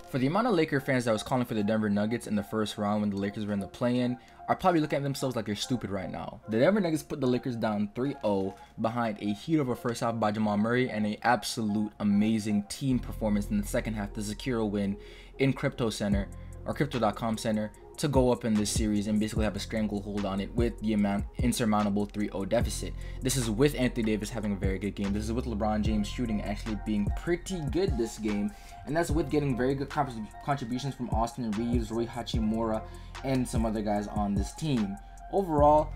For the amount of Laker fans that was calling for the Denver Nuggets in the first round when the Lakers were in the play-in, are probably looking at themselves like they're stupid right now. The Denver Nuggets put the Lakers down 3-0 behind a heat of a first half by Jamal Murray and an absolute amazing team performance in the second half to secure a win in Crypto.com Center to go up in this series and basically have a stranglehold on it with the insurmountable 3-0 deficit. This is with Anthony Davis having a very good game. This is with LeBron James shooting actually being pretty good this game. And that's with getting very good contributions from Austin Reeves, Rui Hachimura, and some other guys on this team. Overall,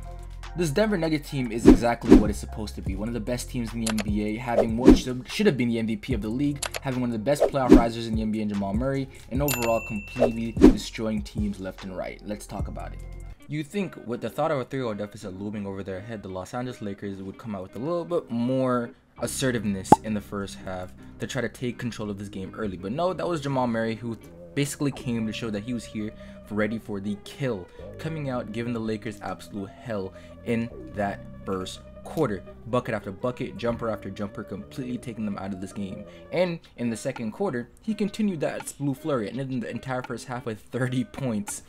this Denver Nuggets team is exactly what it's supposed to be. One of the best teams in the NBA, having what should have been the MVP of the league, having one of the best playoff risers in the NBA in Jamal Murray, and overall completely destroying teams left and right. Let's talk about it. You think with the thought of a 3-0 deficit looming over their head, the Los Angeles Lakers would come out with a little bit more assertiveness in the first half to try to take control of this game early. But no, that was Jamal Murray who basically came to show that he was here ready for the kill, coming out giving the Lakers absolute hell in that first quarter. Bucket after bucket, jumper after jumper, completely taking them out of this game. And in the second quarter, he continued that blue flurry and ended the entire first half with 30 points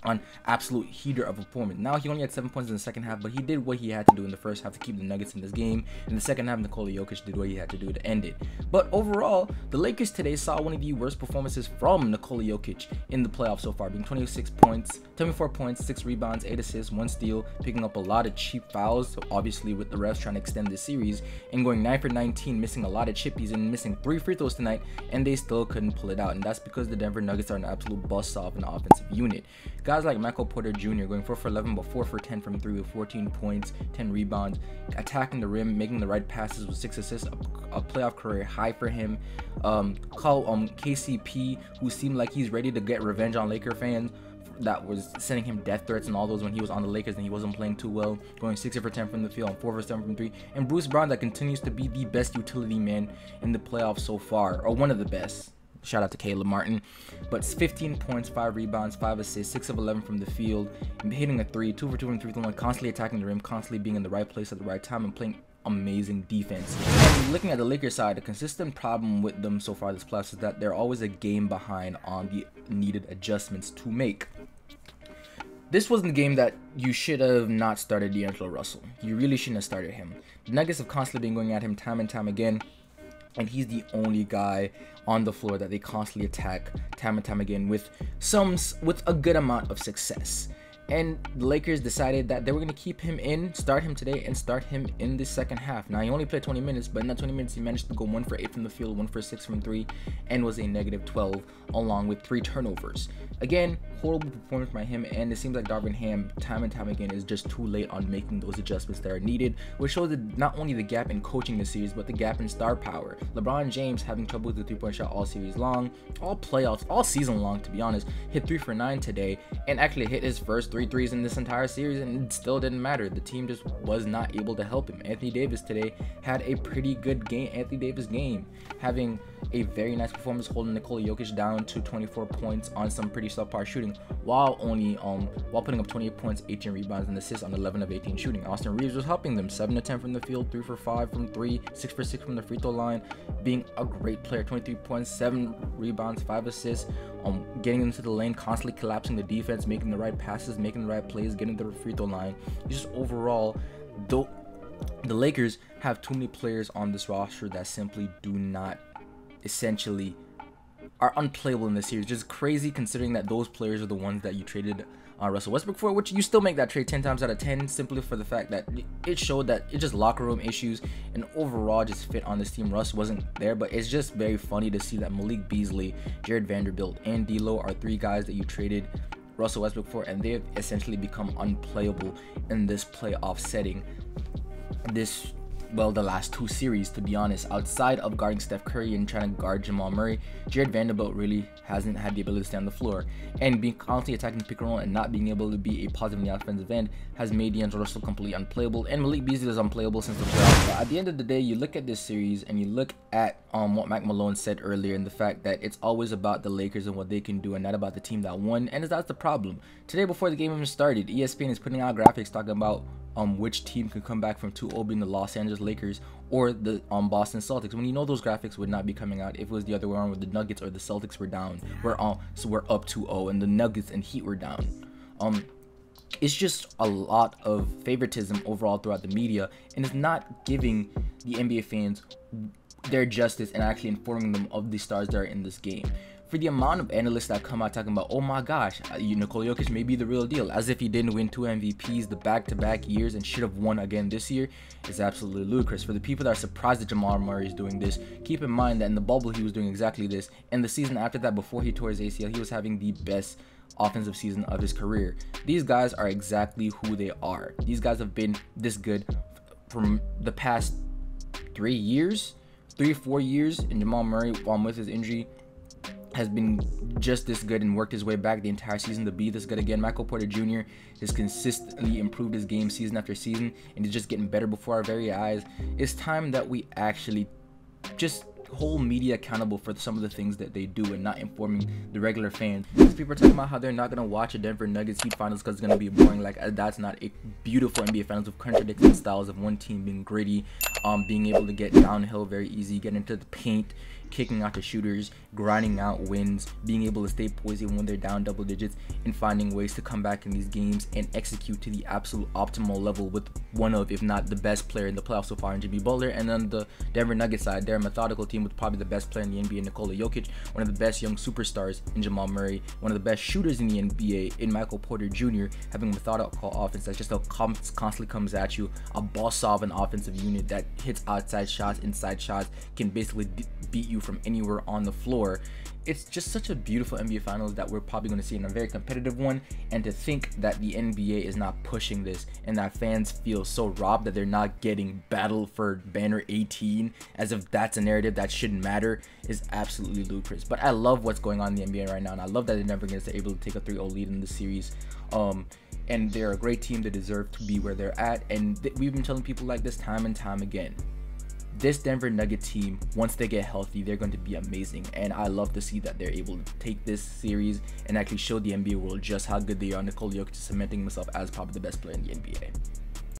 on absolute heater of a performance. Now he only had 7 points in the second half, but he did what he had to do in the first half to keep the Nuggets in this game. In the second half, Nikola Jokic did what he had to do to end it. But overall, the Lakers today saw one of the worst performances from Nikola Jokic in the playoffs so far, being 24 points, 6 rebounds, 8 assists, 1 steal, picking up a lot of cheap fouls, so obviously with the refs trying to extend this series, and going 9 for 19, missing a lot of chippies and missing 3 free throws tonight, and they still couldn't pull it out. And that's because the Denver Nuggets are an absolute buzzsaw of an offensive unit. Guys like Michael Porter Jr. going 4 for 11 but 4 for 10 from 3 with 14 points, 10 rebounds, attacking the rim, making the right passes with 6 assists, a playoff career high for him. KCP, who seemed like he's ready to get revenge on Laker fans that was sending him death threats and all those when he was on the Lakers and he wasn't playing too well, going 6 for 10 from the field and 4 for 7 from 3. And Bruce Brown, that continues to be the best utility man in the playoffs so far, or one of the best. Shout out to Caleb Martin. But 15 points, 5 rebounds, 5 assists, 6 of 11 from the field, hitting a 3, 2 for 2 from 3-1, constantly attacking the rim, constantly being in the right place at the right time and playing amazing defense. And looking at the Lakers side, the consistent problem with them so far this playoffs is that they're always a game behind on the needed adjustments to make. This wasn't the game that you should have not started D'Angelo Russell. You really shouldn't have started him. The Nuggets have constantly been going at him time and time again, and he's the only guy on the floor that they constantly attack time and time again with a good amount of success. And the Lakers decided that they were going to keep him in, start him today, and start him in the second half. Now, he only played 20 minutes, but in that 20 minutes, he managed to go 1 for 8 from the field, 1 for 6 from 3, and was a negative 12, along with 3 turnovers. Again, horrible performance by him, and it seems like Darvin Ham, time and time again, is just too late on making those adjustments that are needed, which shows that not only the gap in coaching this series, but the gap in star power. LeBron James having trouble with the three-point shot all series long, all playoffs, all season long, to be honest, hit 3 for 9 today, and actually hit his first 3 threes in this entire series, and it still didn't matter. The team just was not able to help him. Anthony Davis today had a pretty good game. Anthony Davis game, having a very nice performance, holding Nikola Jokic down to 24 points on some pretty subpar shooting, while putting up 28 points, 18 rebounds, and assists on 11 of 18 shooting. Austin Reeves was helping them, 7 to 10 from the field, 3 for 5 from 3, 6 for 6 from the free throw line, being a great player. 23 points, 7 rebounds, 5 assists, getting into the lane, constantly collapsing the defense, making the right passes, making the right plays, getting to the free throw line. Just overall, though, the Lakers have too many players on this roster that simply do not, essentially, are unplayable in this series. Just crazy considering that those players are the ones that you traded Russell Westbrook for, which you still make that trade 10 times out of 10 simply for the fact that it showed that it's just locker room issues and overall just fit on this team. Russ wasn't there, but it's just very funny to see that Malik Beasley, Jared Vanderbilt, and D'Lo are 3 guys that you traded Russell Westbrook for, and they've essentially become unplayable in this playoff setting. The last 2 series, to be honest. Outside of guarding Steph Curry and trying to guard Jamal Murray, Jared Vanderbilt really hasn't had the ability to stay on the floor, and being constantly attacking pick and roll and not being able to be a positive in the offensive end has made D'Angelo Russell completely unplayable, and Malik Beasley is unplayable since the playoffs. But at the end of the day, you look at this series and you look at what Mac Malone said earlier, and the fact that it's always about the Lakers and what they can do and not about the team that won, and that's the problem. Today, before the game even started, ESPN is putting out graphics talking about which team could come back from 2-0 being the Los Angeles Lakers or the Boston Celtics, when you know those graphics would not be coming out if it was the other way around, where the Nuggets or the Celtics were down, so we're up 2-0 and the Nuggets and Heat were down. It's just a lot of favoritism overall throughout the media, and it's not giving the NBA fans their justice and actually informing them of the stars that are in this game. For the amount of analysts that come out talking about, oh my gosh, Nikola Jokic may be the real deal, as if he didn't win 2 MVPs the back-to-back years and should have won again this year, is absolutely ludicrous. For the people that are surprised that Jamal Murray is doing this, keep in mind that in the bubble he was doing exactly this, and the season after that, before he tore his ACL, he was having the best offensive season of his career. These guys are exactly who they are. These guys have been this good from the past 3 or 4 years, and Jamal Murray, while with his injury, has been just this good and worked his way back the entire season to be this good again. Michael Porter Jr. has consistently improved his game season after season, and is just getting better before our very eyes. It's time that we actually just hold media accountable for some of the things that they do and not informing the regular fans. People are talking about how they're not going to watch a Denver Nuggets Heat finals because it's going to be boring. Like, that's not a beautiful NBA finals with contradicting styles of one team being gritty, being able to get downhill very easy, get into the paint, kicking out the shooters, grinding out wins, being able to stay poised even when they're down double digits, and finding ways to come back in these games and execute to the absolute optimal level with one of, if not the best player in the playoffs so far in Jimmy Butler. And then the Denver Nuggets side, they're a methodical team with probably the best player in the NBA, Nikola Jokic, one of the best young superstars in Jamal Murray, one of the best shooters in the NBA in Michael Porter Jr., having a methodical offense that just constantly comes at you, a ball-solving offensive unit that hits outside shots, inside shots, can basically beat you from anywhere on the floor. It's just such a beautiful NBA Finals that we're probably going to see in a very competitive one, and to think that the NBA is not pushing this and that fans feel so robbed that they're not getting Battle for Banner 18 as if that's a narrative that shouldn't matter is absolutely ludicrous. But I love what's going on in the NBA right now, and I love that the Denver Nuggets are able to take a 3-0 lead in the series. And they're a great team that deserve to be where they're at, and we've been telling people like this time and time again. This Denver Nugget team, once they get healthy, they're going to be amazing, and I love to see that they're able to take this series and actually show the NBA world just how good they are. Nikola Jokic is cementing himself as probably the best player in the NBA.